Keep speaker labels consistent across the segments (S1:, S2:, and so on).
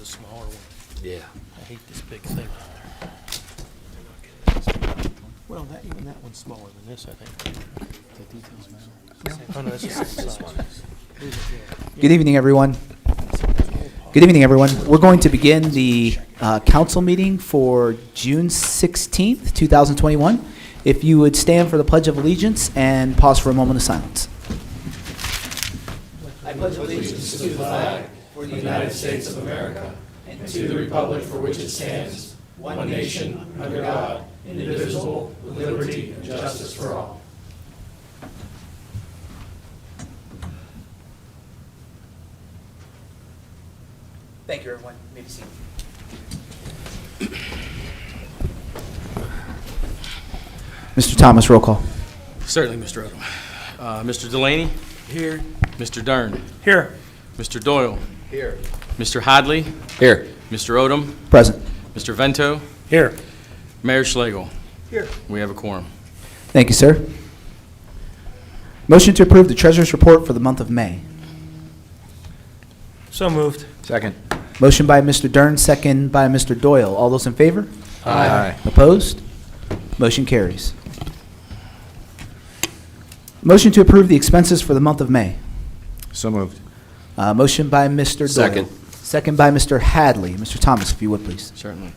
S1: the smaller one.
S2: Yeah.
S1: I hate this big thing on there. Well, even that one's smaller than this, I think.
S3: The details matter.
S1: Oh, no, that's the same
S2: This
S1: size.
S2: one is.
S4: Good evening, everyone. Good evening, everyone. We're going to begin the council meeting for June 16th, 2021. If you would stand for the Pledge of Allegiance and pause for a moment of silence.
S5: I pledge allegiance to the flag for the United States of America and to the republic for which it stands, one nation, under God, indivisible, with liberty and justice for all.
S4: Thank you, everyone. You may be seated. Mr. Thomas, roll call.
S6: Certainly, Mr. Odom. Mr. Delaney? Here. Mr. Dern?
S1: Here.
S6: Mr. Doyle?
S2: Here.
S6: Mr. Hadley?
S2: Here.
S6: Mr. Odom?
S4: Present.
S6: Mr. Vento?
S1: Here.
S6: Mayor Schlegel?
S1: Here.
S6: We have a quorum.
S4: Thank you, sir. Motion to approve the treasurer's report for the month of May.
S1: So moved.
S2: Second.
S4: Motion by Mr. Dern, second by Mr. Doyle. All those in favor?
S2: Aye.
S4: Opposed? Motion carries. Motion to approve the expenses for the month of May.
S2: So moved.
S4: Motion by Mr. Doyle.
S2: Second.
S4: Second by Mr. Hadley. Mr. Thomas, if you would, please.
S6: Certainly.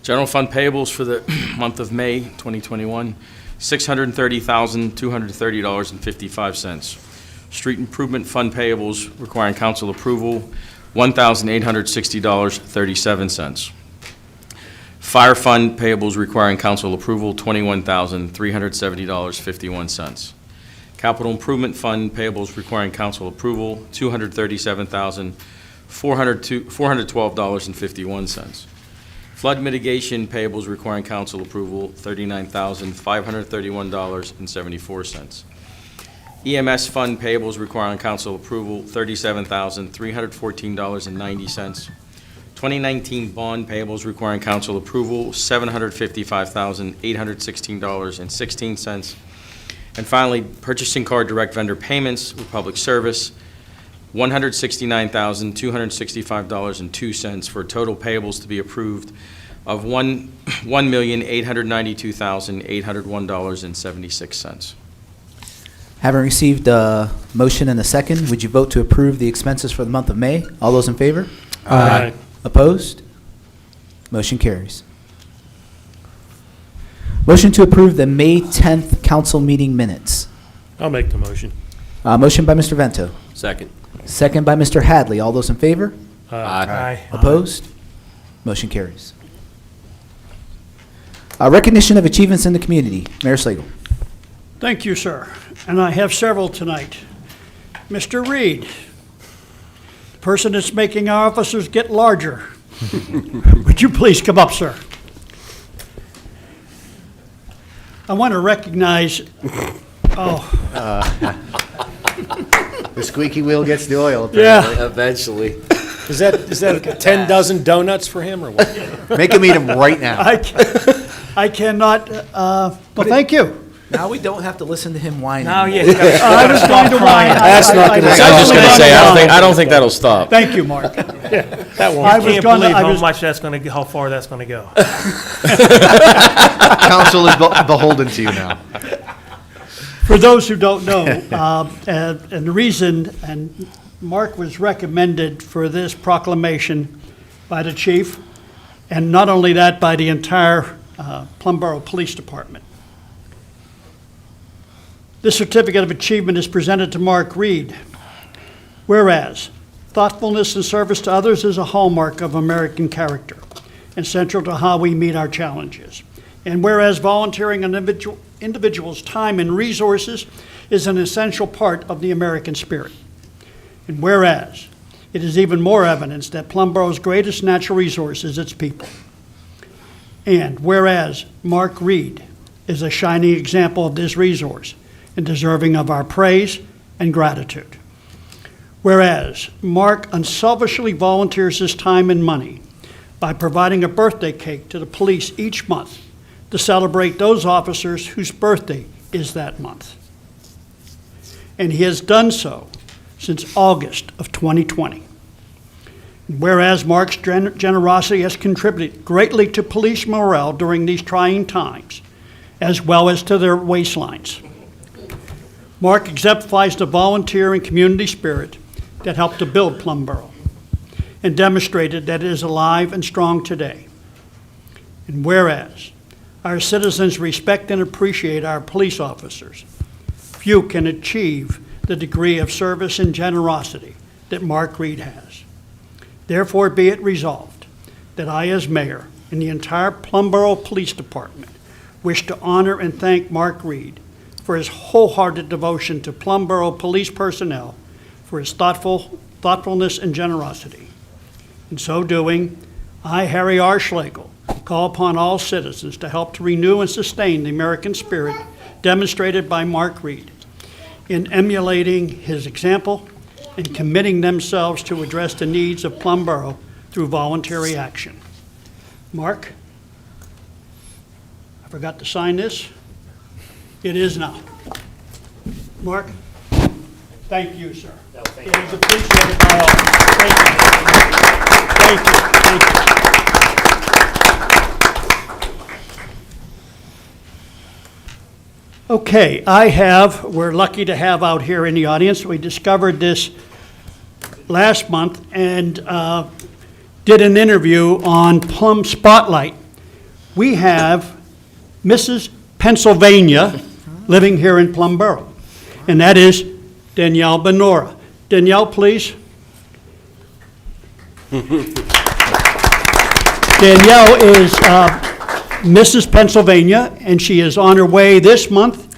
S6: General fund payables for the month of May 2021, $630,230.55. Street improvement fund payables requiring council approval, $1,860.37. Fire fund payables requiring council approval, $21,370.51. Capital improvement fund payables requiring council approval, $237,412.51. Flood mitigation payables requiring council approval, $39,531.74. EMS fund payables requiring council approval, $37,314.90. 2019 bond payables requiring council approval, $755,816.16. And finally, purchasing card direct vendor payments with public service, $169,265.02 for total payables to be approved of $1,892,801.76.
S4: Having received a motion and a second, would you vote to approve the expenses for the month of May? All those in favor?
S1: Aye.
S4: Opposed? Motion carries. Motion to approve the May 10th council meeting minutes.
S1: I'll make the motion.
S4: Motion by Mr. Vento.
S2: Second.
S4: Second by Mr. Hadley. All those in favor?
S2: Aye.
S4: Opposed? Motion carries. Recognition of achievements in the community. Mayor Slagle.
S7: Thank you, sir. And I have several tonight. Mr. Reed, the person that's making our officers get larger. Would you please come up, sir? I want to recognize,
S3: The squeaky wheel gets the oil, apparently.
S7: yeah,
S2: Eventually.
S1: Is that 10 dozen donuts for him or what?
S3: Make him eat them right now.
S7: I cannot, well, thank you.
S4: Now we don't have to listen to him whining.
S7: I was going to whine.
S1: That's not gonna
S6: I was just going to say, I don't think that'll stop.
S7: Thank you, Mark.
S1: That one.
S7: I
S1: I
S7: was
S1: can't
S7: gonna-
S1: believe
S7: I
S1: how
S7: was-
S1: much that's going to, how far that's going to go.
S3: Council is beholden to you now.
S7: For those who don't know, and the reason, and Mark was recommended for this proclamation by the chief, and not only that, by the entire Plum Boro Police Department. This certificate of achievement is presented to Mark Reed. Whereas, thoughtfulness and service to others is a hallmark of American character and central to how we meet our challenges. And whereas volunteering an individual's time and resources is an essential part of the American spirit. And whereas it is even more evidence that Plum Boro's greatest natural resource is its people. And whereas Mark Reed is a shining example of this resource and deserving of our praise and gratitude. Whereas Mark unselfishly volunteers his time and money by providing a birthday cake to the police each month to celebrate those officers whose birthday is that month. And he has done so since August of 2020. Whereas Mark's generosity has contributed greatly to police morale during these trying times, as well as to their waistlines. Mark exemplifies the volunteer and community spirit that helped to build Plum Boro and demonstrated that it is alive and strong today. And whereas our citizens respect and appreciate our police officers, few can achieve the degree of service and generosity that Mark Reed has. Therefore, be it resolved that I, as mayor, and the entire Plum Boro Police Department wish to honor and thank Mark Reed for his wholehearted devotion to Plum Boro police personnel, for his thoughtfulness and generosity. In so doing, I, Harry R. Schlegel, call upon all citizens to help to renew and sustain the American spirit demonstrated by Mark Reed in emulating his example and committing themselves to address the needs of Plum Boro through voluntary action. Mark, I forgot to sign this. It is now. Mark, thank you, sir. It is appreciated by all. Thank you. Thank you. Thank you. Okay, we're lucky to have out here in the audience, we discovered this last month and did an interview on Plum Spotlight. We have Mrs. Pennsylvania living here in Plum Boro, and that is Danielle Benora. Danielle, please. Danielle is Mrs. Pennsylvania, and she is on her way this month.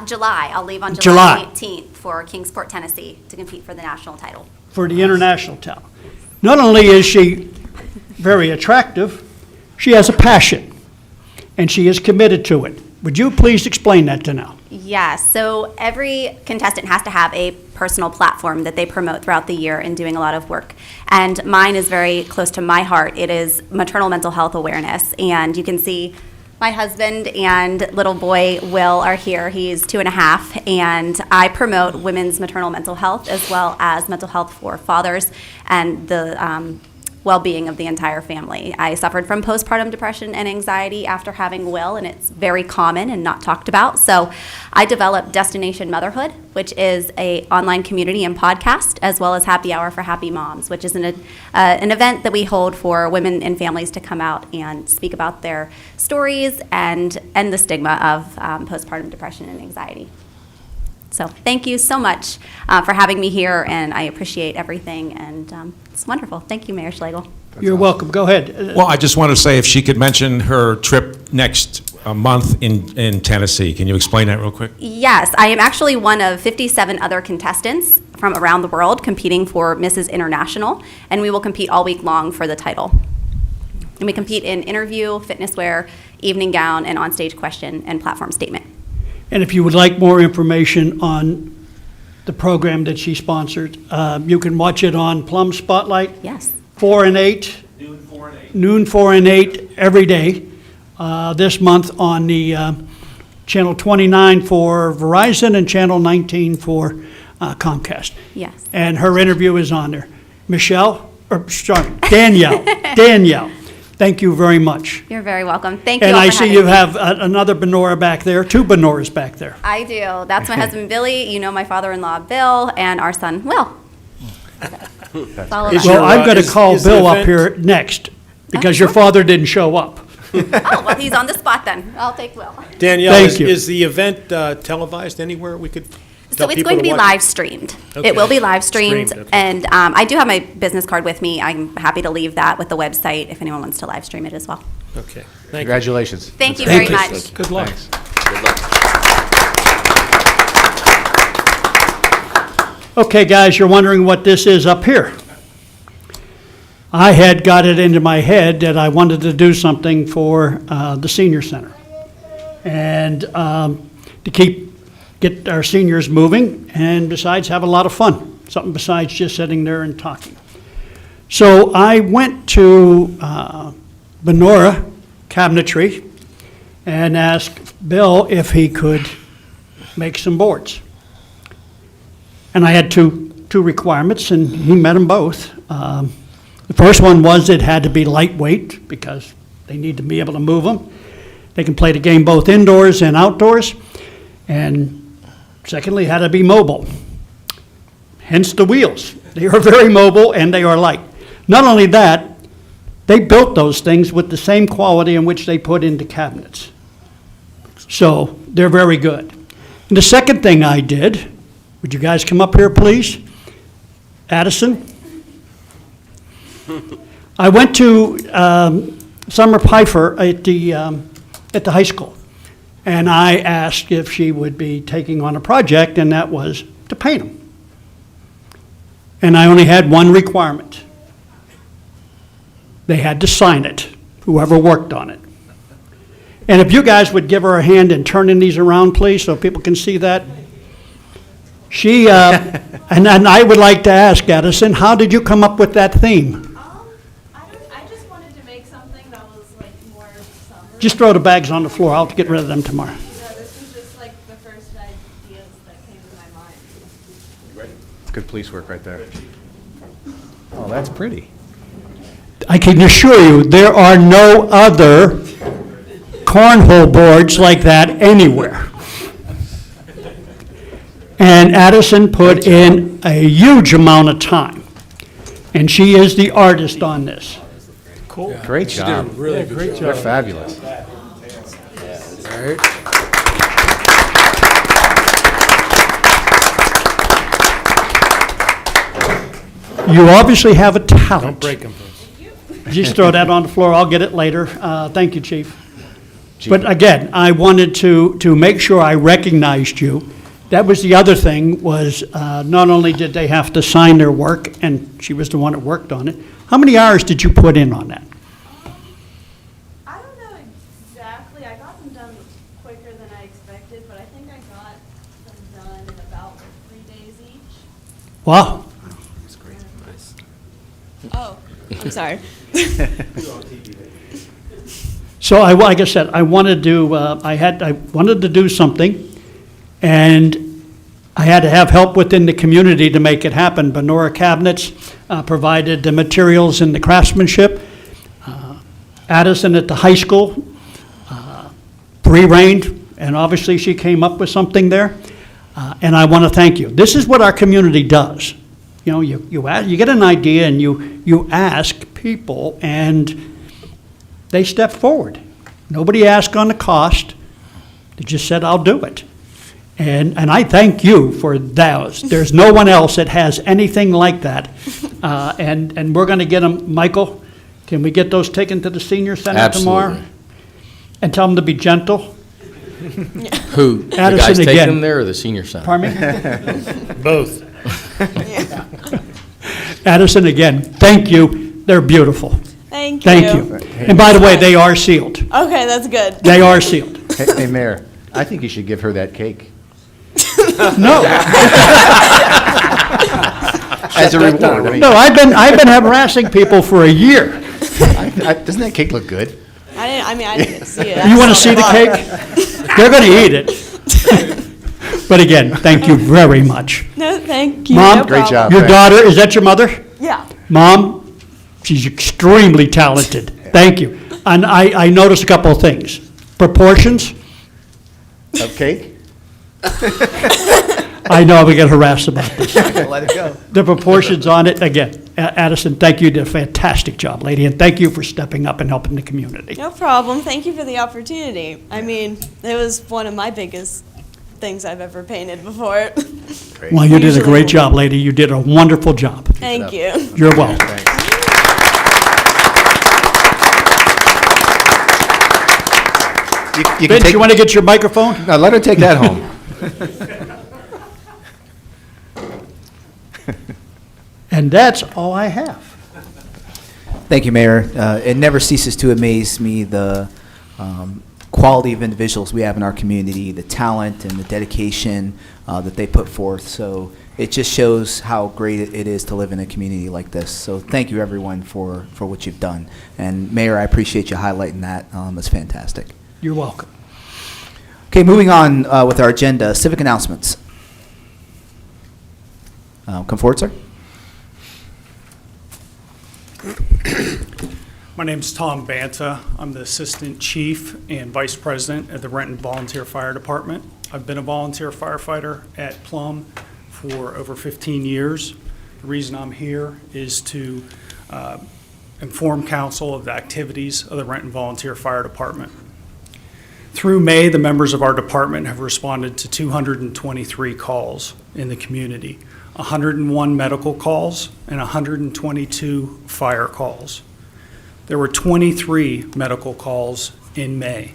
S8: July. I'll leave on July 18th for Kingsport, Tennessee, to compete for the national title.
S7: For the international title. Not only is she very attractive, she has a passion, and she is committed to it. Would you please explain that to now?
S8: Yes, so every contestant has to have a personal platform that they promote throughout the year in doing a lot of work. And mine is very close to my heart. It is maternal mental health awareness. And you can see my husband and little boy, Will, are here. He's 2.5. And I promote women's maternal mental health as well as mental health for fathers and the well-being of the entire family. I suffered from postpartum depression and anxiety after having Will, and it's very common and not talked about. So I developed Destination Motherhood, which is an online community and podcast, as well as Happy Hour for Happy Moms, which is an event that we hold for women and families to come out and speak about their stories and end the stigma of postpartum depression and anxiety. So thank you so much for having me here, and I appreciate everything, and it's wonderful. Thank you, Mayor Schlegel.
S7: You're welcome. Go ahead.
S9: Well, I just wanted to say if she could mention her trip next month in Tennessee. Can you explain that real quick?
S8: Yes, I am actually one of 57 other contestants from around the world competing for Mrs. International, and we will compete all week long for the title. And we compete in interview, fitness wear, evening gown, and onstage question and platform statement.
S7: And if you would like more information on the program that she sponsored, you can watch it on Plum Spotlight.
S8: Yes.
S7: 4 and 8. Noon 4 and 8. Noon 4 and 8 every day. This month on the Channel 29 for Verizon and Channel 19 for Comcast.
S8: Yes.
S7: And her interview is on there. Danielle. Thank you very much.
S8: You're very welcome. Thank you
S7: And
S8: all
S7: I
S8: for
S7: see
S8: having
S7: you
S8: me.
S7: have another Benora back there, 2 Benoras back there.
S8: I do. That's my husband, Billy. You know my father-in-law, Bill, and our son, Will. It's all of us.
S7: Well, I'm going to
S1: is
S7: call
S1: the
S7: Bill up
S1: event-
S7: here next, because your father didn't show up.
S8: Oh, well, he's on the spot then. I'll take Will.
S1: Danielle,
S7: Thank
S1: is
S7: you.
S1: is the event televised anywhere we could
S8: So
S1: tell
S8: it's
S1: people
S8: going to be
S1: watch?
S8: live streamed.
S1: Okay.
S8: It will be live streamed,
S1: Streamed, okay.
S8: and I do have my business card with me. I'm happy to leave that with the website if anyone wants to live stream it as well.
S1: Okay, thank you.
S3: Congratulations.
S8: Thank you
S7: Thank
S8: very
S7: you.
S8: much.
S7: Good luck. Okay, guys, you're wondering what this is up here. I had got it into my head that I wanted to do something for the senior center. And to get our seniors moving, and besides, have a lot of fun. Something besides just sitting there and talking. So I went to Benora Cabinetry and asked Bill if he could make some boards. And I had two requirements, and he met them both. The first one was it had to be lightweight because they need to be able to move them. They can play the game both indoors and outdoors. And secondly, it had to be mobile. Hence the wheels. They are very mobile and they are light. Not only that, they built those things with the same quality in which they put into cabinets. So they're very good. And the second thing I did, would you guys come up here, please? Addison? I went to Summer Pfeiffer at the high school, and I asked if she would be taking on a project, and that was to paint them. And I only had one requirement. They had to sign it, whoever worked on it. And if you guys would give her a hand in turning these around, please, so people can see that. She, and I would like to ask, Addison, how did you come up with that theme?
S10: I just wanted to make something that was like more summer.
S7: Just throw the bags on the floor. I'll get rid of them tomorrow.
S10: Yeah, this was just like the first ideas that came to my mind.
S3: It's good police work right there. Oh, that's pretty.
S7: I can assure you, there are no other cornhole boards like that anywhere. And Addison put in a huge amount of time, and she is the artist on this.
S3: Great job.
S1: Really great
S3: They're
S1: job.
S3: fabulous.
S7: You obviously have a talent.
S1: Don't break them.
S7: Just throw that on the floor, I'll get it later. Thank you, Chief. But again, I wanted to make sure I recognized you. That was the other thing, was not only did they have to sign their work, and she was the one that worked on it, how many hours did you put in on that?
S10: I don't know exactly. I got them done quicker than I expected, but I think I got them done in about 3 days each.
S7: Wow.
S10: Oh, I'm sorry.
S7: So like I said, I wanted to do something, and I had to have help within the community to make it happen. Benora Cabinets provided the materials and the craftsmanship. Addison at the high school pre-arranged, and obviously she came up with something there. And I want to thank you. This is what our community does. You know, you get an idea and you ask people, and they step forward. Nobody asked on the cost. They just said, I'll do it. And I thank you for those. There's no one else that has anything like that. And we're going to get them. Michael, can we get those taken to the senior center tomorrow?
S6: Absolutely.
S7: And tell them to be gentle?
S6: Who? The
S7: Addison
S6: guys taking
S7: again.
S6: them there or the senior center?
S7: Pardon me?
S1: Both.
S7: Addison, again, thank you. They're beautiful.
S10: Thank you.
S7: Thank you. And by the way, they are sealed.
S10: Okay, that's good.
S7: They are sealed.
S3: Hey, Mayor, I think you should give her that cake.
S7: No,
S3: As a reward. I mean,
S7: no, I've been harassing people for a year.
S3: doesn't that cake look good?
S10: I didn't see it.
S7: You want to see the cake? They're going to eat it. But again, thank you very much.
S10: No, thank you.
S7: Mom,
S10: No
S3: Great
S10: problem.
S3: job.
S7: Your daughter, is that your mother?
S10: Yeah.
S7: Mom, she's extremely talented. Thank you. And I noticed a couple of things. Proportions,
S3: Of cake?
S7: I know we get harassed about this.
S3: Let it go.
S7: The proportions on it, again, Addison, thank you, you did a fantastic job, lady, and thank you for stepping up and helping the community.
S10: No problem. Thank you for the opportunity. I mean, it was one of my biggest things I've ever painted before.
S7: Well, you did a
S10: Usually-
S7: great job, lady. You did a wonderful job.
S10: Thank you.
S7: You're welcome.
S3: Thanks. You can
S7: Vince,
S3: take,
S7: you want to get your microphone?
S3: no, let her take that home.
S7: And that's all I have.
S4: Thank you, Mayor. It never ceases to amaze me the quality of individuals we have in our community, the talent and the dedication that they put forth. So it just shows how great it is to live in a community like this. So thank you, everyone, for what you've done. And Mayor, I appreciate you highlighting that. It's fantastic.
S7: You're welcome.
S4: Okay, moving on with our agenda, civic announcements. Come forward, sir.
S11: My name's Tom Banta. I'm the Assistant Chief and Vice President at the Renton Volunteer Fire Department. I've been a volunteer firefighter at Plum for over 15 years. The reason I'm here is to inform council of the activities of the Renton Volunteer Fire Department. Through May, the members of our department have responded to 223 calls in the community, 101 medical calls, and 122 fire calls. There were 23 medical calls in May.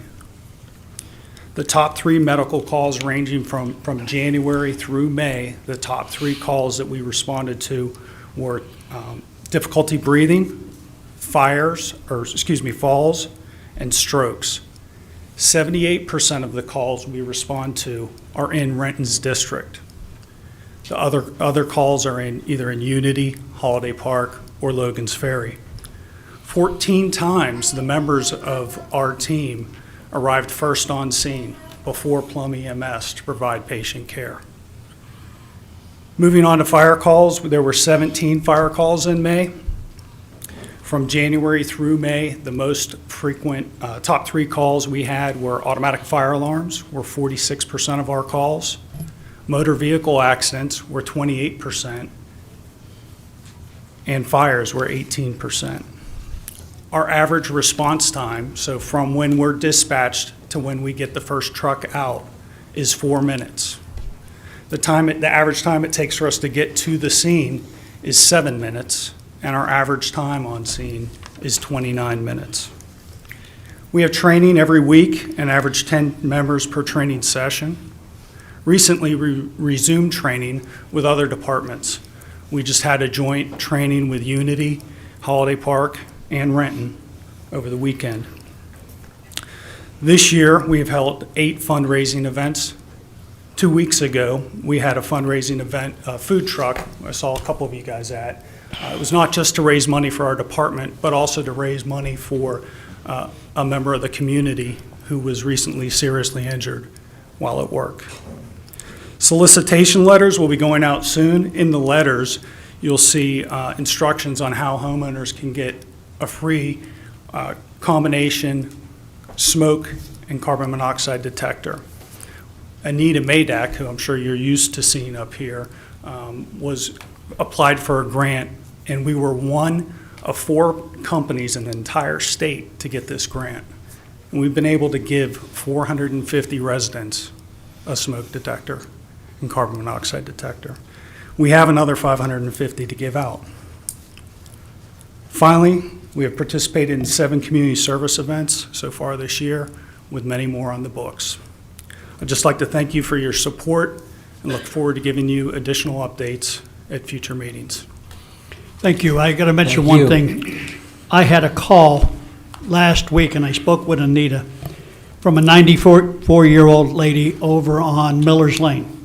S11: The top 3 medical calls ranging from January through May, the top 3 calls that we responded to were difficulty breathing, falls, and strokes. 78% of the calls we respond to are in Renton's district. The other calls are either in Unity, Holiday Park, or Logan's Ferry. 14 times the members of our team arrived first on scene before Plum EMS to provide patient care. Moving on to fire calls, there were 17 fire calls in May. From January through May, the most frequent top 3 calls we had were automatic fire alarms, were 46% of our calls. Motor vehicle accidents were 28%, and fires were 18%. Our average response time, so from when we're dispatched to when we get the first truck out, is 4 minutes. The average time it takes for us to get to the scene is 7 minutes, and our average time on scene is 29 minutes. We have training every week and average 10 members per training session. Recently, we resumed training with other departments. We just had a joint training with Unity, Holiday Park, and Renton over the weekend. This year, we have held 8 fundraising events. 2 weeks ago, we had a fundraising event, a food truck, I saw a couple of you guys at. It was not just to raise money for our department, but also to raise money for a member of the community who was recently seriously injured while at work. Solicitation letters will be going out soon. In the letters, you'll see instructions on how homeowners can get a free combination smoke and carbon monoxide detector. Anita Madak, who I'm sure you're used to seeing up here, was applied for a grant, and we were one of 4 companies in the entire state to get this grant. And we've been able to give 450 residents a smoke detector and carbon monoxide detector. We have another 550 to give out. Finally, we have participated in 7 community service events so far this year, with many more on the books. I'd just like to thank you for your support and look forward to giving you additional updates at future meetings.
S7: Thank you. I got to mention
S4: Thank
S7: one
S4: you.
S7: thing. I had a call last week, and I spoke with Anita, from a 94-year-old lady over on Miller's Lane.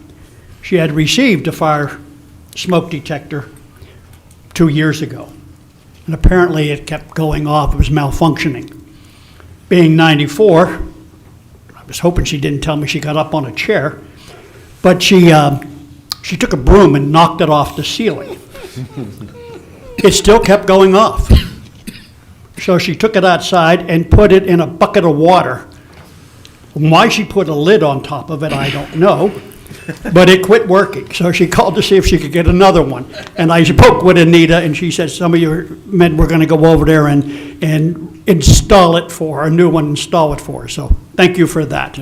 S7: She had received a fire smoke detector 2 years ago, and apparently it kept going off. It was malfunctioning. Being 94, I was hoping she didn't tell me she got up on a chair, but she took a broom and knocked it off the ceiling. It still kept going off. So she took it outside and put it in a bucket of water. Why she put a lid on top of it, I don't know, but it quit working. So she called to see if she could get another one. And I spoke with Anita, and she said some of your men were going to go over there and install it for her, a new one, install it for her. So thank you for that.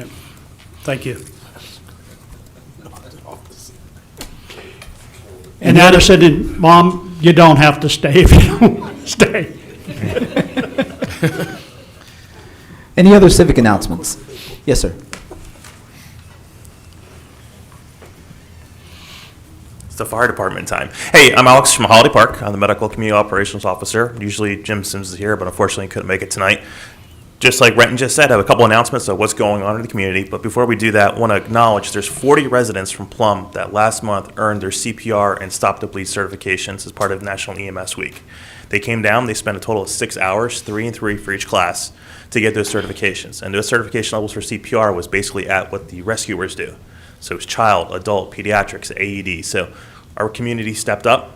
S11: Thank you.
S7: And Addison and Mom, you don't have to stay if you don't want to stay.
S4: Any other civic announcements? Yes, sir.
S12: It's the fire department time. Hey, I'm Alex from Holiday Park. I'm the medical community operations officer. Usually Jim Sims is here, but unfortunately couldn't make it tonight. Just like Renton just said, I have a couple announcements of what's going on in the community. But before we do that, I want to acknowledge there's 40 residents from Plum that last month earned their CPR and Stop the Bleed certifications as part of National EMS Week. They came down, they spent a total of 6 hours, 3 and 3 for each class, to get those certifications. And those certification levels for CPR was basically at what the rescuers do. So it's child, adult, pediatrics, AED. So our community stepped up.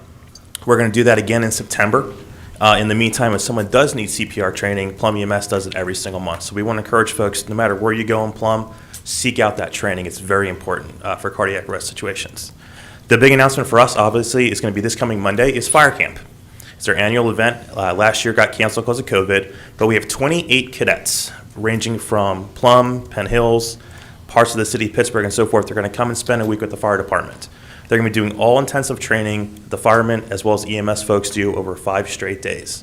S12: We're going to do that again in September. In the meantime, if someone does need CPR training, Plum EMS does it every single month. So we want to encourage folks, no matter where you go in Plum, seek out that training. It's very important for cardiac arrest situations. The big announcement for us, obviously, is going to be this coming Monday, is Fire Camp. It's our annual event. Last year got canceled because of COVID, but we have 28 cadets ranging from Plum, Penn Hills, parts of the city of Pittsburgh, and so forth. They're going to come and spend a week with the fire department. They're going to be doing all intensive training the firemen as well as EMS folks do over 5 straight days.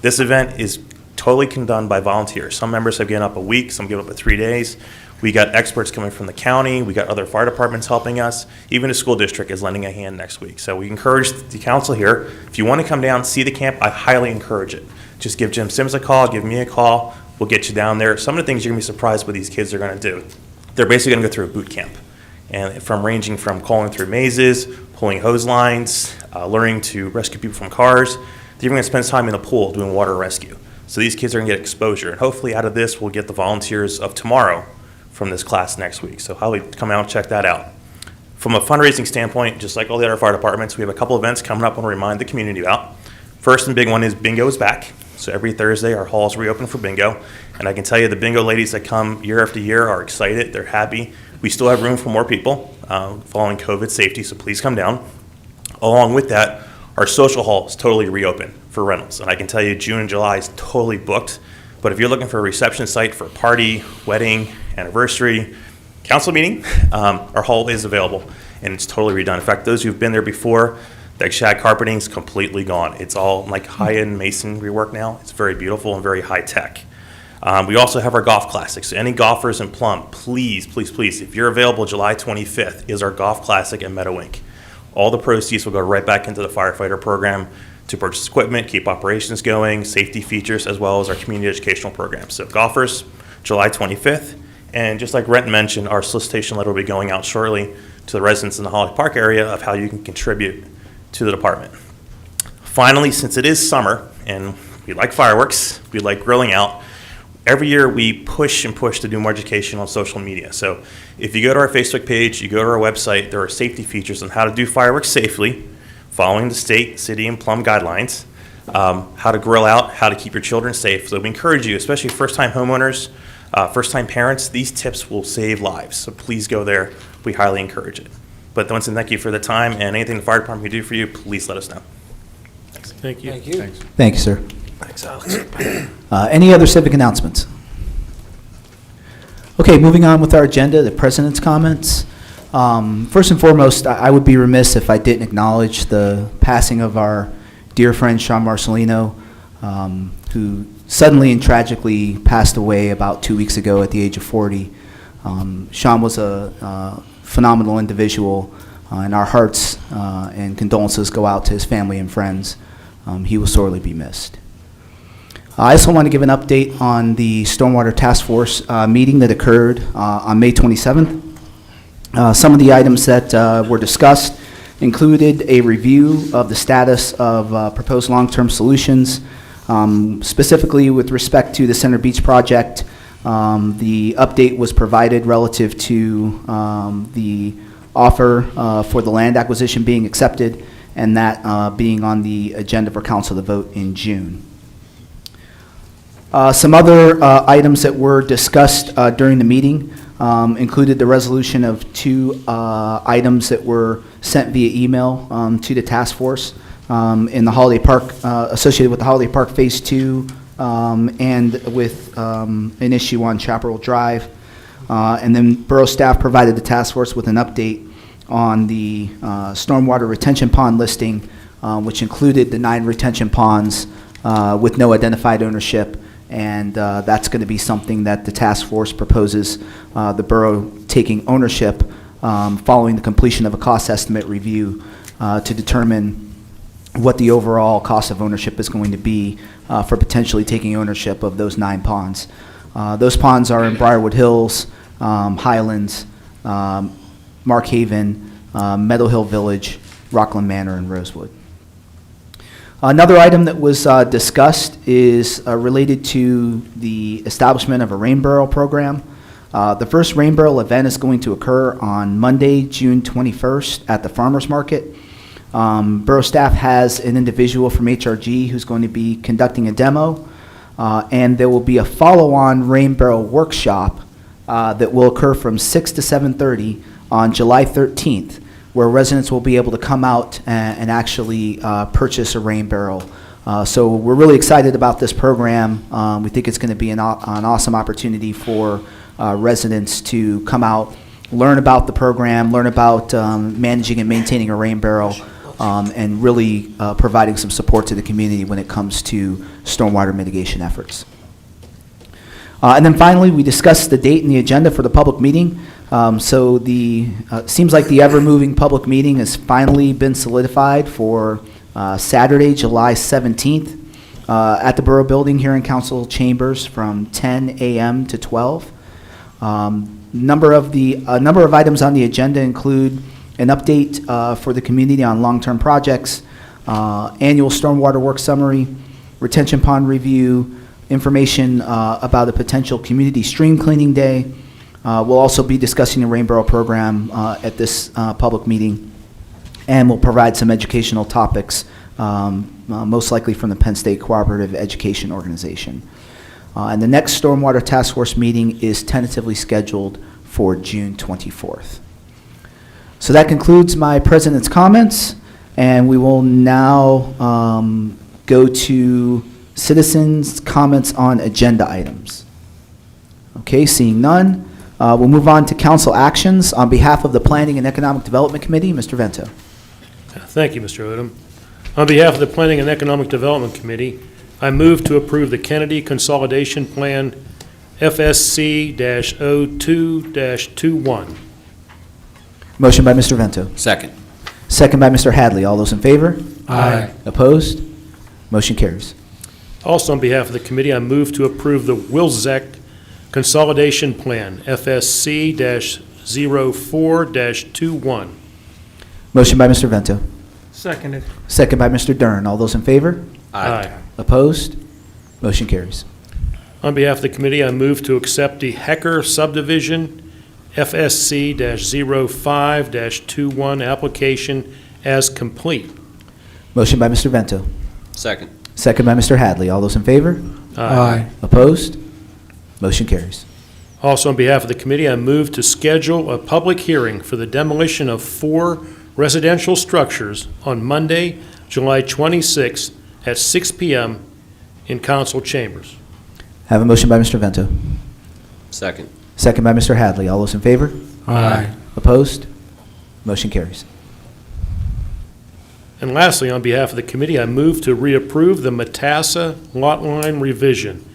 S12: This event is totally done by volunteers. Some members have given up a week, some give up 3 days. We got experts coming from the county. We got other fire departments helping us. Even the school district is lending a hand next week. So we encourage the council here, if you want to come down, see the camp, I highly encourage it. Just give Jim Sims a call, give me a call. We'll get you down there. Some of the things you're going to be surprised what these kids are going to do. They're basically going to go through a boot camp. And ranging from crawling through mazes, pulling hose lines, learning to rescue people from cars. They're even going to spend time in the pool doing water rescue. So these kids are going to get exposure. And hopefully out of this, we'll get the volunteers of tomorrow from this class next week. So highly come out and check that out. From a fundraising standpoint, just like all the other fire departments, we have a couple events coming up I want to remind the community about. First and big one is bingo is back. So every Thursday, our halls reopen for bingo. And I can tell you the bingo ladies that come year after year are excited. They're happy. We still have room for more people following COVID safety, so please come down. Along with that, our social hall is totally reopened for rentals. And I can tell you June and July is totally booked. But if you're looking for a reception site for a party, wedding, anniversary, council meeting, our hall is available and it's totally redone. In fact, those who've been there before, the shag carpeting is completely gone. It's all like high-end masonry work now. It's very beautiful and very high-tech. We also have our golf classic. So any golfers in Plum, please, please, please, if you're available, July 25th is our golf classic at Meadowink. All the proceeds will go right back into the firefighter program to purchase equipment, keep operations going, safety features, as well as our community educational programs. So golfers, July 25th. And just like Renton mentioned, our solicitation letter will be going out shortly to the residents in the Holiday Park area of how you can contribute to the department. Finally, since it is summer and we like fireworks, we like grilling out, every year we push and push to do more education on social media. So if you go to our Facebook page, you go to our website, there are safety features on how to do fireworks safely, following the state, city, and Plum guidelines, how to grill out, how to keep your children safe. So we encourage you, especially first-time homeowners, first-time parents, these tips will save lives. So please go there. We highly encourage it. But once again, thank you for the time, and anything the fire department can do for you, please let us know.
S1: Thank you.
S2: Thanks.
S4: Thank you, sir.
S1: Thanks, Alex.
S4: Any other civic announcements? Okay, moving on with our agenda, the president's comments. First and foremost, I would be remiss if I didn't acknowledge the passing of our dear friend Sean Marcelino, who suddenly and tragically passed away about 2 weeks ago at the age of 40. Sean was a phenomenal individual, and our hearts and condolences go out to his family and friends. He will sorely be missed. I also want to give an update on the Stormwater Task Force meeting that occurred on May 27th. Some of the items that were discussed included a review of the status of proposed long-term solutions, specifically with respect to the Center Beach project. The update was provided relative to the offer for the land acquisition being accepted and that being on the agenda for council to vote in June. Some other items that were discussed during the meeting included the resolution of 2 items that were sent via email to the task force in the Holiday Park, associated with the Holiday Park Phase 2 and with an issue on Chaparral Drive. And then borough staff provided the task force with an update on the stormwater retention pond listing, which included the 9 retention ponds with no identified ownership. And that's going to be something that the task force proposes the borough taking ownership following the completion of a cost estimate review to determine what the overall cost of ownership is going to be for potentially taking ownership of those 9 ponds. Those ponds are in Briarwood Hills, Highlands, Mark Haven, Meadow Hill Village, Rockland Manor, and Rosewood. Another item that was discussed is related to the establishment of a rain barrel program. The first rain barrel event is going to occur on Monday, June 21st at the Farmers Market. Borough staff has an individual from HRG who's going to be conducting a demo, and there will be a follow-on Rain Barrel workshop that will occur from 6 to 7:30 on July 13th, where residents will be able to come out and actually purchase a rain barrel. So we're really excited about this program. We think it's going to be an awesome opportunity for residents to come out, learn about the program, learn about managing and maintaining a rain barrel, and really providing some support to the community when it comes to stormwater mitigation efforts. And then finally, we discussed the date and the agenda for the public meeting. So seems like the ever-moving public meeting has finally been solidified for Saturday, July 17th, at the Borough Building here in Council Chambers from 10 a.m. to 12. A number of items on the agenda include an update for the community on long-term projects, annual stormwater work summary, retention pond review, information about a potential community stream cleaning day. We'll also be discussing the Rain Barrel program at this public meeting, and we'll provide some educational topics, most likely from the Penn State Cooperative Education Organization. And the next Stormwater Task Force meeting is tentatively scheduled for June 24th. So that concludes my president's comments, and we will now go to citizens' comments on agenda items. Okay, seeing none, we'll move on to council actions. On behalf of the Planning and Economic Development Committee, Mr. Vento.
S1: Thank you, Mr. Odom. On behalf of the Planning and Economic Development Committee, I move to approve the Kennedy Consolidation Plan FSC-02-21.
S4: Motion by Mr. Vento.
S5: Second.
S4: Second by Mr. Hadley. All those in favor?
S5: Aye.
S4: Opposed? Motion carries.
S1: Also on behalf of the committee, I move to approve the Wilczek Consolidation Plan FSC-04-21.
S4: Motion by Mr. Vento.
S7: Seconded.
S4: Second by Mr. Dern. All those in favor?
S1: Aye.
S4: Opposed? Motion carries.
S1: On behalf of the committee, I move to accept the Hecker Subdivision FSC-05-21 application as complete.
S4: Motion by Mr. Vento.
S5: Second.
S4: Second by Mr. Hadley. All those in favor? Opposed? Motion carries.
S1: Also on behalf of the committee, I move to schedule a public hearing for the demolition of 4 residential structures on Monday, July 26th at 6 p.m. in council chambers.
S4: Have a motion by Mr. Vento.
S5: Second.
S4: Second by Mr. Hadley. All those in favor?
S5: Aye.
S4: Opposed? Motion carries.
S1: And lastly, on behalf of the committee, I move to reapprove the Matassa lot line revision,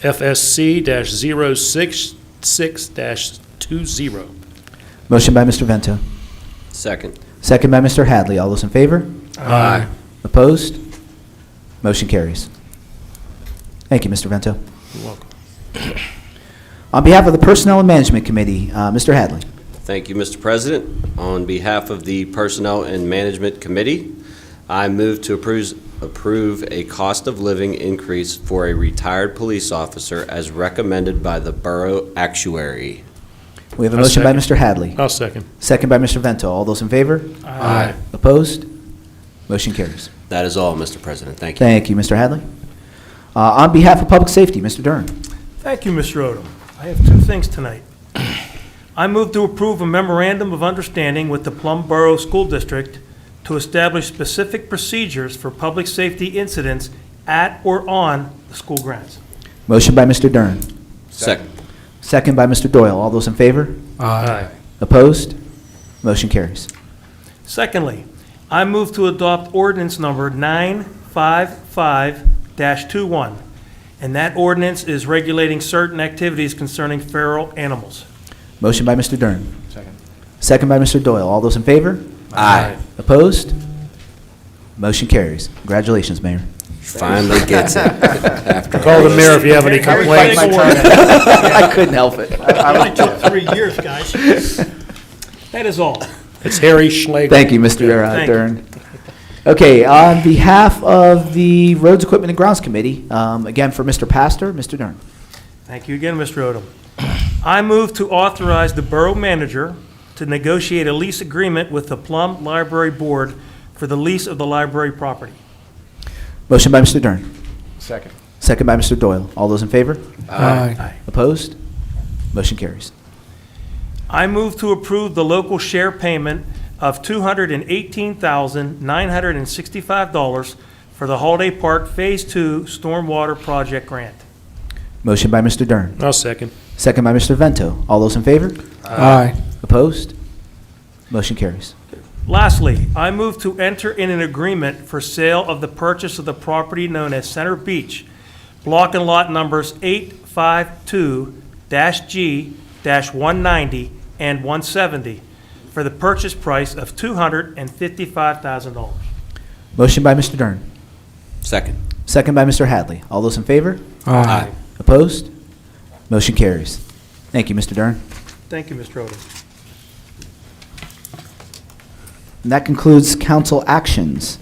S1: FSC-066-20.
S4: Motion by Mr. Vento.
S5: Second.
S4: Second by Mr. Hadley. All those in favor?
S5: Aye.
S4: Opposed? Motion carries. Thank you, Mr. Vento.
S1: You're welcome.
S4: On behalf of the Personnel and Management Committee, Mr. Hadley.
S5: Thank you, Mr. President. On behalf of the Personnel and Management Committee, I move to approve a cost of living increase for a retired police officer as recommended by the Borough Actuary.
S4: We have a
S1: I'll
S4: motion by
S1: second.
S4: Mr. Hadley.
S1: I'll second.
S4: Second by Mr. Vento. All those in favor?
S5: Aye.
S4: Opposed? Motion carries.
S5: That is all, Mr. President. Thank you.
S4: Thank you, Mr. Hadley. On behalf of Public Safety, Mr. Dern.
S13: Thank you, Mr. Odom. I have 2 things tonight. I move to approve a memorandum of understanding with the Plum Boro School District to establish specific procedures for public safety incidents at or on the school grounds.
S4: Motion by Mr. Dern.
S5: Second.
S4: Second by Mr. Doyle. All those in favor?
S1: Aye.
S4: Opposed? Motion carries.
S13: Secondly, I move to adopt ordinance number 955-21, and that ordinance is regulating certain activities concerning feral animals.
S4: Motion by Mr. Dern. Second by Mr. Doyle. All those in favor?
S5: Aye.
S4: Opposed? Motion carries. Congratulations, Mayor.
S5: Finally gets it. After
S1: Call the mayor if you have any complaints.
S4: I couldn't help it.
S7: It only took 3 years, guys. That is all.
S1: It's Harry Schlegel.
S4: Thank you, Mr.
S13: Thank you.
S4: Dern. Okay, on behalf of the Roads, Equipment, and Grounds Committee, again for Mr. Pastor, Mr. Dern.
S13: Thank you again, Mr. Odom. I move to authorize the borough manager to negotiate a lease agreement with the Plum Library Board for the lease of the library property.
S4: Motion by Mr. Dern.
S2: Second.
S4: Second by Mr. Doyle. All those in favor?
S2: Aye.
S4: Opposed? Motion carries.
S13: I move to approve the local share payment of $218,965 for the Holiday Park Phase 2 Stormwater Project Grant.
S4: Motion by Mr. Dern.
S1: I'll second.
S4: Second by Mr. Vento. All those in favor?
S2: Aye.
S4: Opposed? Motion carries.
S13: Lastly, I move to enter in an agreement for sale of the purchase of the property known as Center Beach, block and lot numbers 852-G-190 and 170, for the purchase price of $255,000.
S4: Motion by Mr. Dern.
S5: Second.
S4: Second by Mr. Hadley. All those in favor?
S5: Aye.
S4: Opposed? Motion carries. Thank you, Mr. Dern.
S13: Thank you, Mr. Odom.
S4: And that concludes council actions.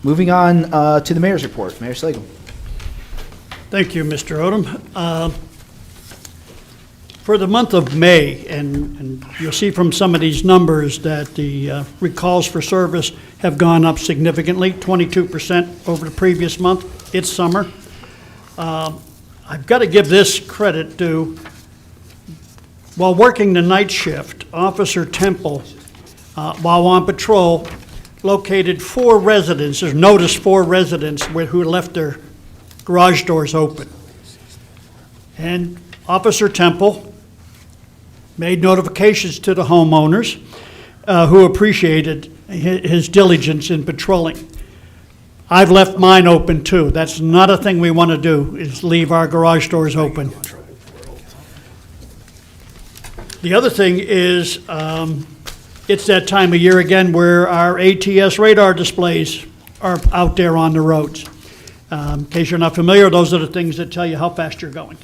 S4: Moving on to the mayor's report. Mayor Slagle.
S7: Thank you, Mr. Odom. For the month of May, and you'll see from some of these numbers that the recalls for service have gone up significantly, 22% over the previous month. It's summer. I've got to give this credit to, while working the night shift, Officer Temple, while on patrol, located 4 residences, noticed 4 residents who left their garage doors open. And Officer Temple made notifications to the homeowners who appreciated his diligence in patrolling. I've left mine open too. That's not a thing we want to do, is leave our garage doors open. The other thing is, it's that time of year again where our ATS radar displays are out there on the roads. In case you're not familiar, those are the things that tell you how fast you're going.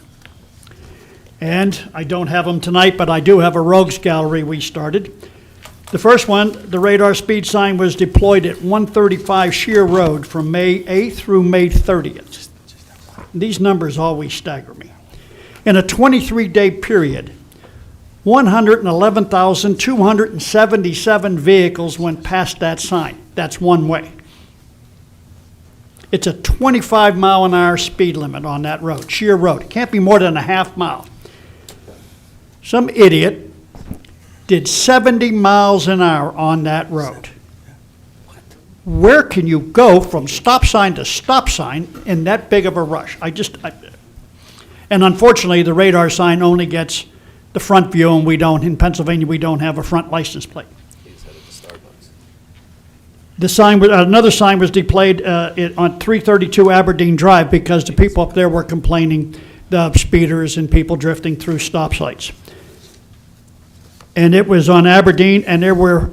S7: And I don't have them tonight, but I do have a rogues gallery we started. The first one, the radar speed sign was deployed at 135 Shear Road from May 8th through May 30th. These numbers always stagger me. In a 23-day period, 111,277 vehicles went past that sign. That's one way. It's a 25-mile-an-hour speed limit on that road, Shear Road. It can't be more than a half mile. Some idiot did 70 miles an hour on that road. Where can you go from stop sign to stop sign in that big of a rush? And unfortunately, the radar sign only gets the front view, and we don't, in Pennsylvania, we don't have a front license plate. The sign, another sign was displayed on 332 Aberdeen Drive because the people up there were complaining, the speeders and people drifting through stop sites. And it was on Aberdeen, and there were,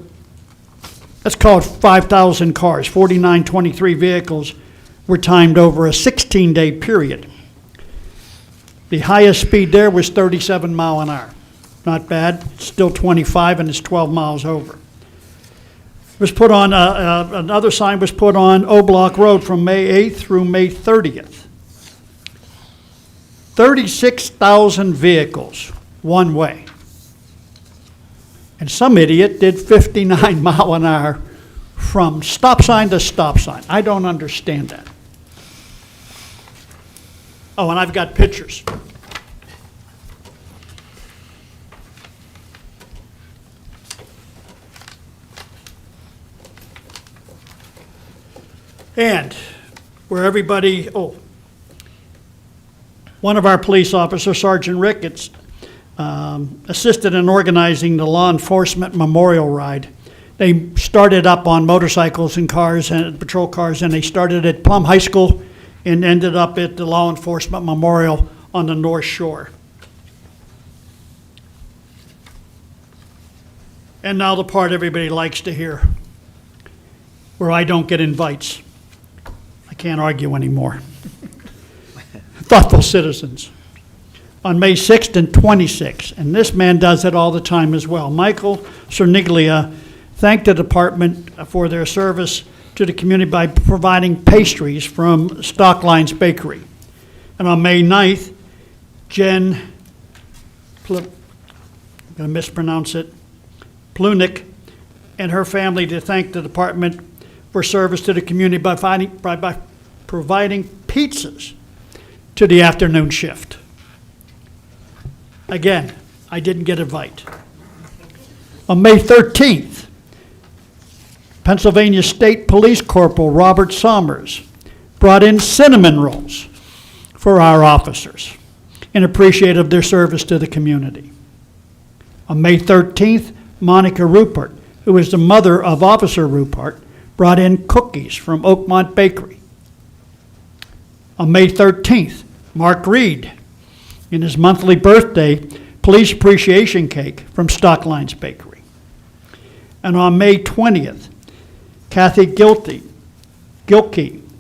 S7: let's call it 5,000 cars, 4,923 vehicles were timed over a 16-day period. The highest speed there was 37 mile an hour. Not bad, it's still 25 and it's 12 miles over. It was put on, another sign was put on O Block Road from May 8th through May 30th. 36,000 vehicles, one way. And some idiot did 59 mile an hour from stop sign to stop sign. I don't understand that. Oh, and I've got pictures. And where everybody, one of our police officers, Sergeant Ricketts, assisted in organizing the law enforcement memorial ride. They started up on motorcycles and cars and patrol cars, and they started at Plum High School and ended up at the law enforcement memorial on the North Shore. And now the part everybody likes to hear, where I don't get invites. I can't argue anymore. Thoughtful citizens. On May 6th and 26th, and this man does it all the time as well, Michael Cerniglia thanked the department for their service to the community by providing pastries from Stockline's Bakery. And on May 9th, Jen, I'm going to mispronounce it, Plunick, and her family to thank the department for service to the community by providing pizzas to the afternoon shift. Again, I didn't get a bite. On May 13th, Pennsylvania State Police Corporal Robert Sommers brought in cinnamon rolls for our officers in appreciation of their service to the community. On May 13th, Monica Rupert, who is the mother of Officer Rupert, brought in cookies from Oakmont Bakery. On May 13th, Mark Reed, in his monthly birthday, police appreciation cake from Stocklines Bakery. And on May 20th, Kathy Gilkey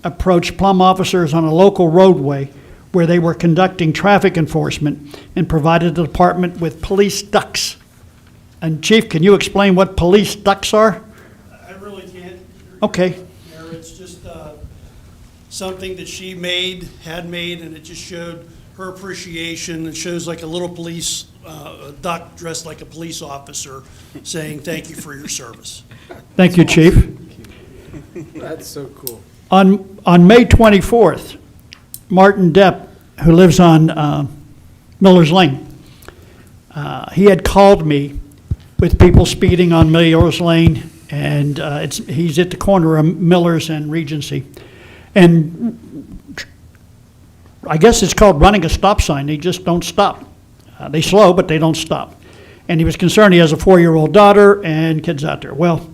S7: approached Plum officers on a local roadway where they were conducting traffic enforcement and provided the department with police ducks. And Chief, can you explain what police ducks are?
S14: I really can't.
S7: Okay.
S14: Mayor, it's just something that she had made, and it just showed her appreciation. It shows like a little police duck dressed like a police officer saying thank you for your service.
S7: Thank you, Chief.
S2: That's so cool.
S7: On May 24th, Martin Depp, who lives on Miller's Lane, he had called me with people speeding on Miller's Lane, and he's at the corner of Miller's and Regency. And I guess it's called running a stop sign. They just don't stop. They slow, but they don't stop. And he was concerned he has a 4-year-old daughter and kids out there. Well,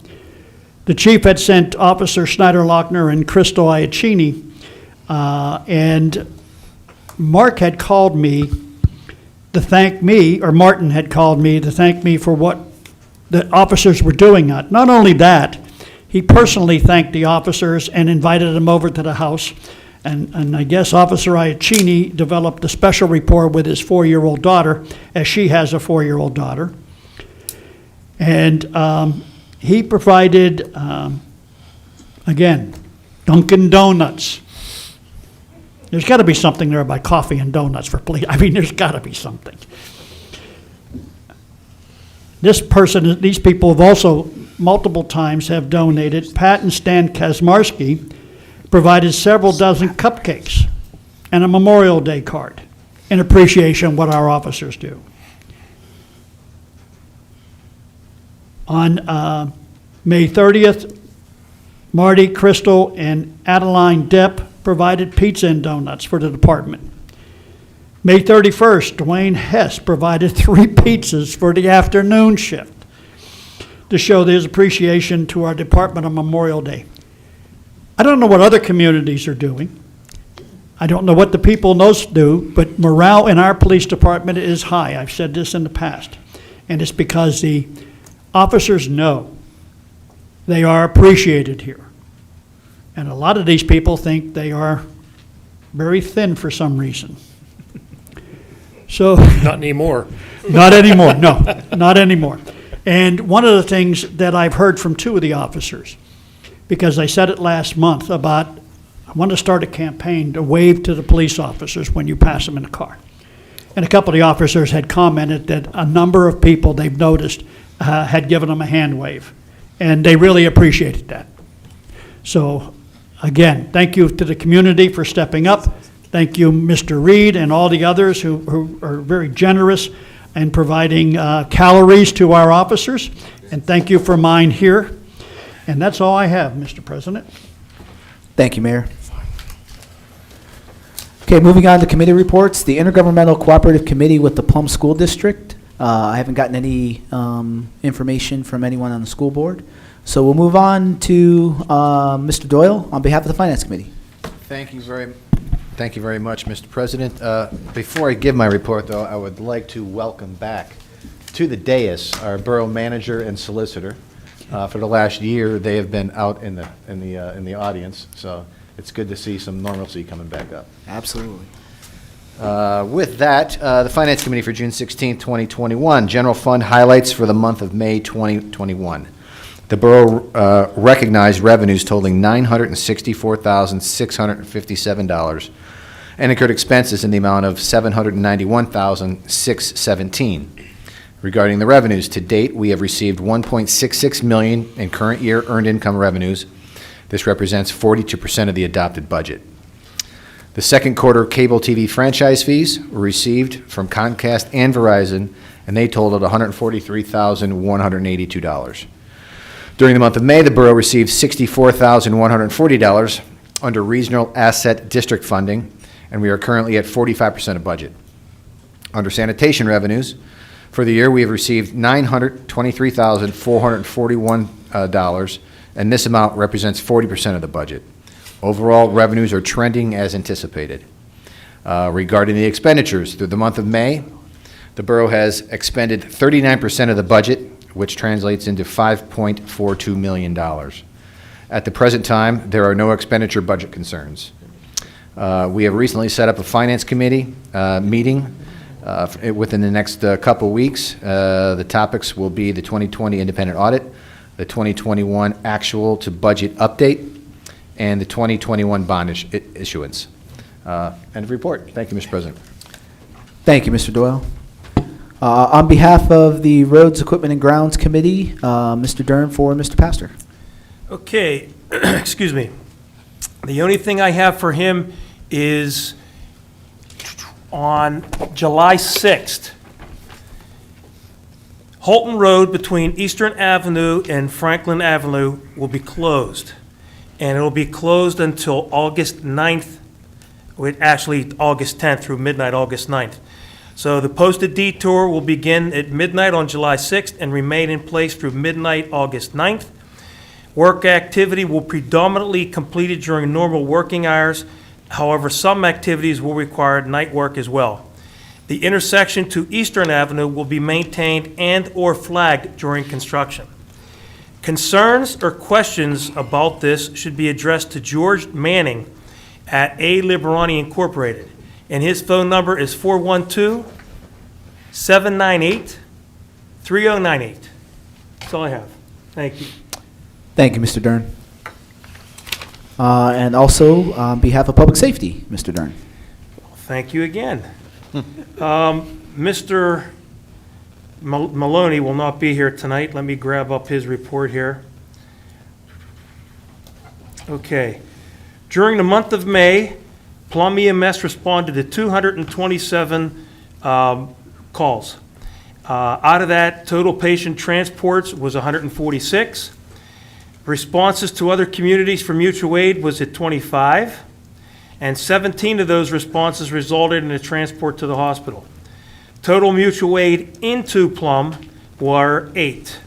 S7: the chief had sent Officer Schneider-Lochner and Crystal Iacchini, and Mark had called me to thank me, or Martin had called me to thank me for what the officers were doing. Not only that, he personally thanked the officers and invited them over to the house. And I guess Officer Iacchini developed a special rapport with his 4-year-old daughter, as she has a 4-year-old daughter. And he provided, again, Dunkin' Donuts. There's got to be something there about coffee and donuts for police. I mean, there's got to be something. These people have also multiple times have donated. Pat and Stan Kazmarski provided several dozen cupcakes and a Memorial Day card in appreciation of what our officers do. On May 30th, Marty, Crystal, and Adeline Depp provided pizza and donuts for the department. May 31st, Dwayne Hess provided 3 pizzas for the afternoon shift to show his appreciation to our department on Memorial Day. I don't know what other communities are doing. I don't know what the people in those do, but morale in our police department is high. I've said this in the past. And it's because the officers know they are appreciated here. And a lot of these people think they are very thin for some reason. So
S1: Not anymore.
S7: not anymore, no, not anymore. And one of the things that I've heard from 2 of the officers, because I said it last month about, I want to start a campaign to wave to the police officers when you pass them in the car. And a couple of the officers had commented that a number of people they've noticed had given them a hand wave, and they really appreciated that. So, again, thank you to the community for stepping up. Thank you, Mr. Reed, and all the others who are very generous in providing calories to our officers. And thank you for mine here. And that's all I have, Mr. President.
S4: Thank you, Mayor. Okay, moving on to committee reports. The Intergovernmental Cooperative Committee with the Plum School District. I haven't gotten any information from anyone on the school board. So we'll move on to Mr. Doyle on behalf of the Finance Committee.
S3: Thank you very much, Mr. President. Before I give my report, though, I would like to welcome back to the dais our borough manager and solicitor. For the last year, they have been out in the audience, so it's good to see some normalcy coming back up.
S4: Absolutely.
S3: With that, the Finance Committee for June 16, 2021, General Fund highlights for the month of May 2021. The borough recognized revenues totaling $964,657 and incurred expenses in the amount of $791,617. Regarding the revenues, to date, we have received $1.66 million in current year earned income revenues, This represents 42% of the adopted budget. The second quarter cable TV franchise fees were received from Comcast and Verizon, and they totaled $143,182. During the month of May, the borough received $64,140 under regional asset district funding, and we are currently at 45% of budget. Under sanitation revenues, for the year, we have received $923,441, and this amount represents 40% of the budget. Overall, revenues are trending as anticipated. Regarding the expenditures, through the month of May, the borough has expended 39% of the budget, which translates into $5.42 million. At the present time, there are no expenditure budget concerns. We have recently set up a finance committee meeting within the next couple weeks. The topics will be the 2020 independent audit, the 2021 actual to budget update, and the 2021 bond issuance. End of report. Thank you, Mr. President.
S4: Thank you, Mr. Doyle. On behalf of the Roads, Equipment, and Grounds Committee, Mr. Dern for Mr. Pastor.
S13: Okay, excuse me. The only thing I have for him is on July 6th, Holton Road between Eastern Avenue and Franklin Avenue will be closed. And it will be closed until August 9th, actually August 10th through midnight, August 9th. So the posted detour will begin at midnight on July 6th and remain in place through midnight, August 9th. Work activity will predominantly completed during normal working hours. However, some activities will require night work as well. The intersection to Eastern Avenue will be maintained and/or flagged during construction. Concerns or questions about this should be addressed to George Manning at A. Liberani Incorporated, and his phone number is 412-798-3098. That's all I have. Thank you.
S4: Thank you, Mr. Dern. And also, on behalf of Public Safety, Mr. Dern.
S13: Thank you again. Mr. Maloney will not be here tonight. Let me grab up his report here. Okay. During the month of May, Plum EMS responded to 227 calls. Out of that, total patient transports was 146. Responses to other communities for mutual aid was at 25, and 17 of those responses resulted in a transport to the hospital. Total mutual aid into Plum were 8.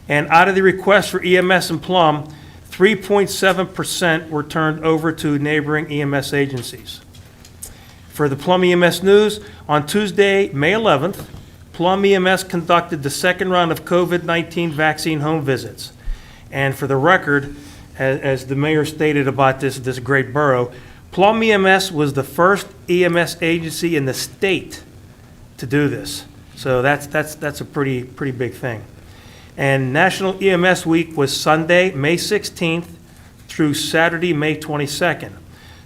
S13: And out of the requests for EMS in Plum, 3.7% were turned over to neighboring EMS agencies. For the Plum EMS News, on Tuesday, May 11th, Plum EMS conducted the second round of COVID-19 vaccine home visits. And for the record, as the mayor stated about this great borough, Plum EMS was the first EMS agency in the state to do this. So that's a pretty big thing. And National EMS Week was Sunday, May 16th through Saturday, May 22nd.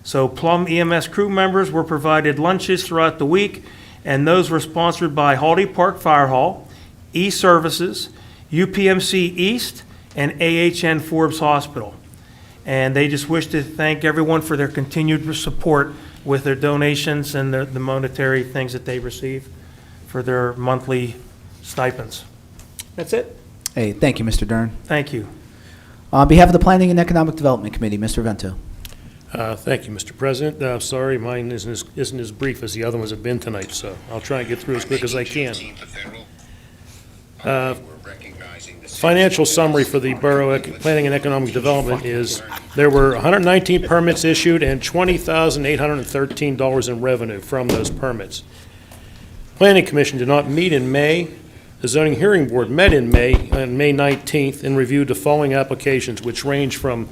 S13: So Plum EMS crew members were provided lunches throughout the week, and those were sponsored by Haldy Park Fire Hall, E-Services, UPMC East, and AHN Forbes Hospital. And they just wish to thank everyone for their continued support with their donations and the monetary things that they receive for their monthly stipends. That's it.
S4: Hey, thank you, Mr. Dern.
S13: Thank you.
S4: On behalf of the Planning and Economic Development Committee, Mr. Vento.
S1: Thank you, Mr. President. Sorry, mine isn't as brief as the other ones have been tonight, so I'll try and get through as quick as I can. Financial summary for the Borough Planning and Economic Development is there were 119 permits issued and $20,813 in revenue from those permits. Planning Commission did not meet in May. The Zoning Hearing Board met in May, on May 19th, and reviewed the following applications, which range from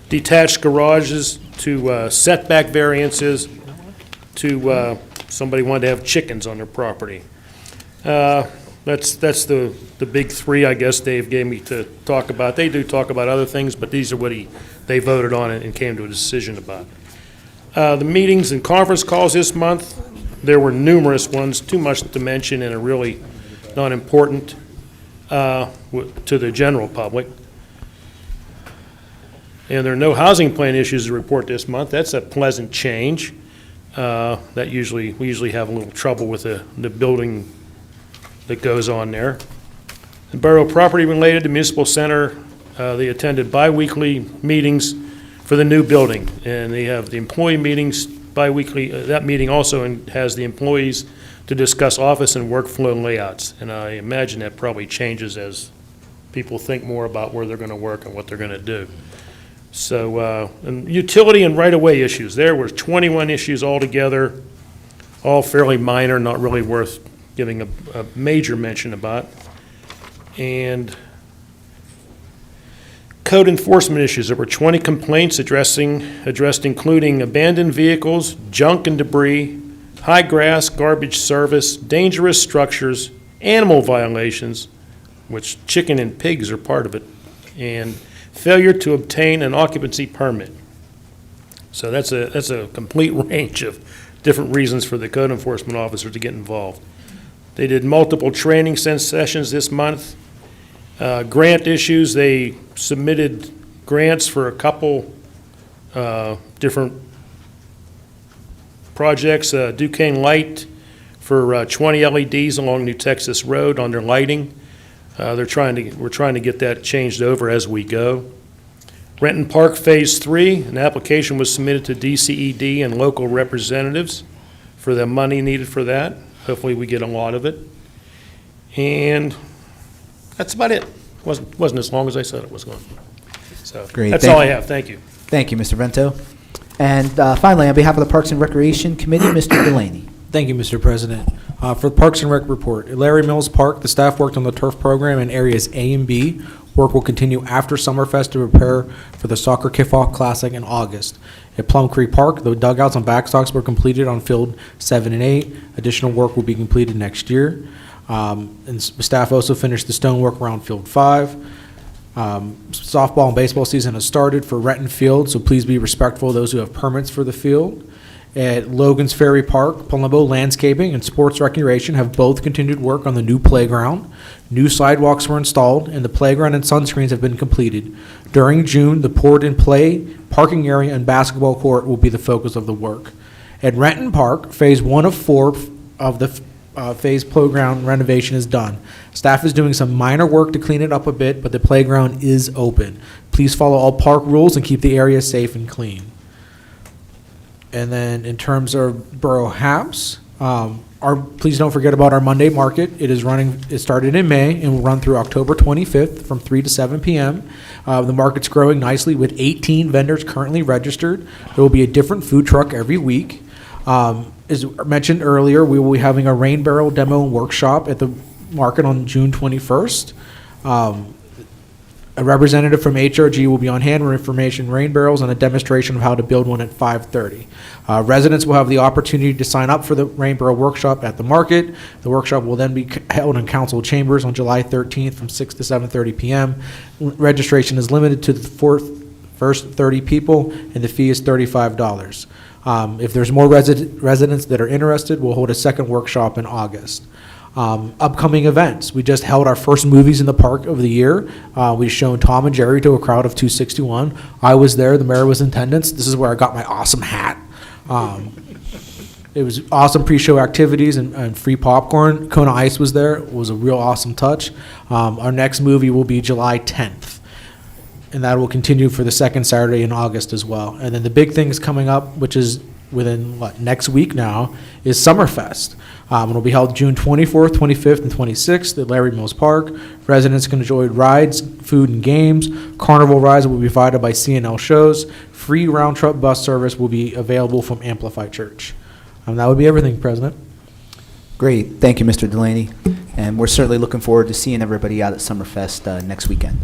S1: detached garages to setback variances to somebody wanted to have chickens on their property. That's the big three, I guess, Dave gave me to talk about. They do talk about other things, but these are what they voted on and came to a decision about. The meetings and conference calls this month, there were numerous ones, too much to mention and are really not important to the general public. And there are no housing plan issues to report this month. That's a pleasant change. We usually have a little trouble with the building that goes on there. The borough property related to municipal center, they attended bi-weekly meetings for the new building. And they have the employee meetings bi-weekly. That meeting also has the employees to discuss office and workflow layouts. And I imagine that probably changes as people think more about where they're going to work and what they're going to do. So, and utility and right-of-way issues. There were 21 issues altogether, all fairly minor, not really worth giving a major mention about. And code enforcement issues. There were 20 complaints addressed including abandoned vehicles, junk and debris, high grass, garbage service, dangerous structures, animal violations, which chicken and pigs are part of it, and failure to obtain an occupancy permit. So that's a complete range of different reasons for the code enforcement officer to get involved. They did multiple training sessions this month. Grant issues, they submitted grants for a couple different projects. Duquesne Light for 20 LEDs along New Texas Road on their lighting. We're trying to get that changed over as we go. Renton Park Phase 3, an application was submitted to DCED and local representatives for the money needed for that. Hopefully we get a lot of it. And that's about it. Wasn't as long as I said it was going. So
S4: Great.
S1: that's
S4: Thank
S1: all I
S4: you.
S1: have. Thank you.
S4: Thank you, Mr. Vento. And finally, on behalf of the Parks and Recreation Committee, Mr. Delaney.
S15: Thank you, Mr. President. For the Parks and Rec report, at Larry Mills Park, the staff worked on the turf program in areas A and B. Work will continue after Summerfest to prepare for the Soccer Kickoff Classic in August. At Plum Creek Park, the dugouts and backstops were completed on Field 7 and 8. Additional work will be completed next year. And staff also finished the stonework around Field 5. Softball and baseball season has started for Renton Field, so please be respectful of those who have permits for the field. At Logan's Ferry Park, Plum Boro Landscaping and Sports Recreation have both continued work on the new playground. New sidewalks were installed, and the playground and sunscreens have been completed. During June, the poured and play, parking area, and basketball court will be the focus of the work. At Renton Park, Phase 1 of 4 of the phase playground renovation is done. Staff is doing some minor work to clean it up a bit, but the playground is open. Please follow all park rules and keep the area safe and clean. And then in terms of Borough Haps, please don't forget about our Monday market. It started in May and will run through October 25th from 3 to 7 p.m. The market's growing nicely with 18 vendors currently registered. There will be a different food truck every week. As mentioned earlier, we will be having a rain barrel demo and workshop at the market on June 21st. A representative from HRG will be on hand with information, rain barrels, and a demonstration of how to build one at 5:30. Residents will have the opportunity to sign up for the rain barrel workshop at the market. The workshop will then be held in council chambers on July 13th from 6 to 7:30 p.m. Registration is limited to the first 30 people, and the fee is $35. If there's more residents that are interested, we'll hold a second workshop in August. Upcoming events. We just held our first movies in the park of the year. We've shown Tom and Jerry to a crowd of 261. I was there. The mayor was in attendance. This is where I got my awesome hat. It was awesome pre-show activities and free popcorn. Kona Ice was there. It was a real awesome touch. Our next movie will be July 10th. And that will continue for the second Saturday in August as well. And then the big things coming up, which is within, next week now, is Summerfest. It'll be held June 24th, 25th, and 26th at Larry Mills Park. Residents can enjoy rides, food, and games. Carnival rides will be provided by C&L Shows. Free round-trip bus service will be available from Amplify Church. That would be everything, President.
S4: Great. Thank you, Mr. Delaney. And we're certainly looking forward to seeing everybody out at Summerfest next weekend.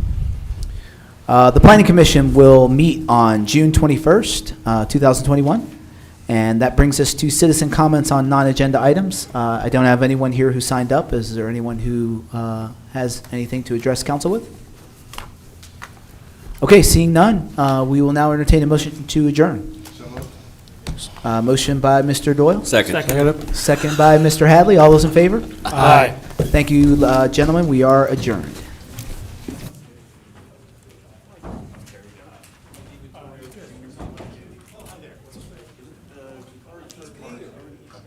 S4: The Planning Commission will meet on June 21st, 2021. And that brings us to citizen comments on non-agenda items. I don't have anyone here who signed up. Is there anyone who has anything to address council with? Okay, seeing none, we will now entertain a motion to adjourn. Motion by Mr. Doyle.
S5: Second.
S4: Second by Mr. Hadley. All those in favor?
S1: Aye.
S4: Thank you, gentlemen. We are adjourned.
S11: I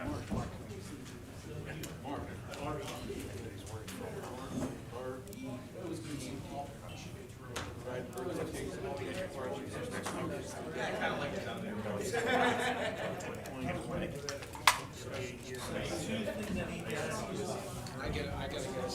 S11: gotta get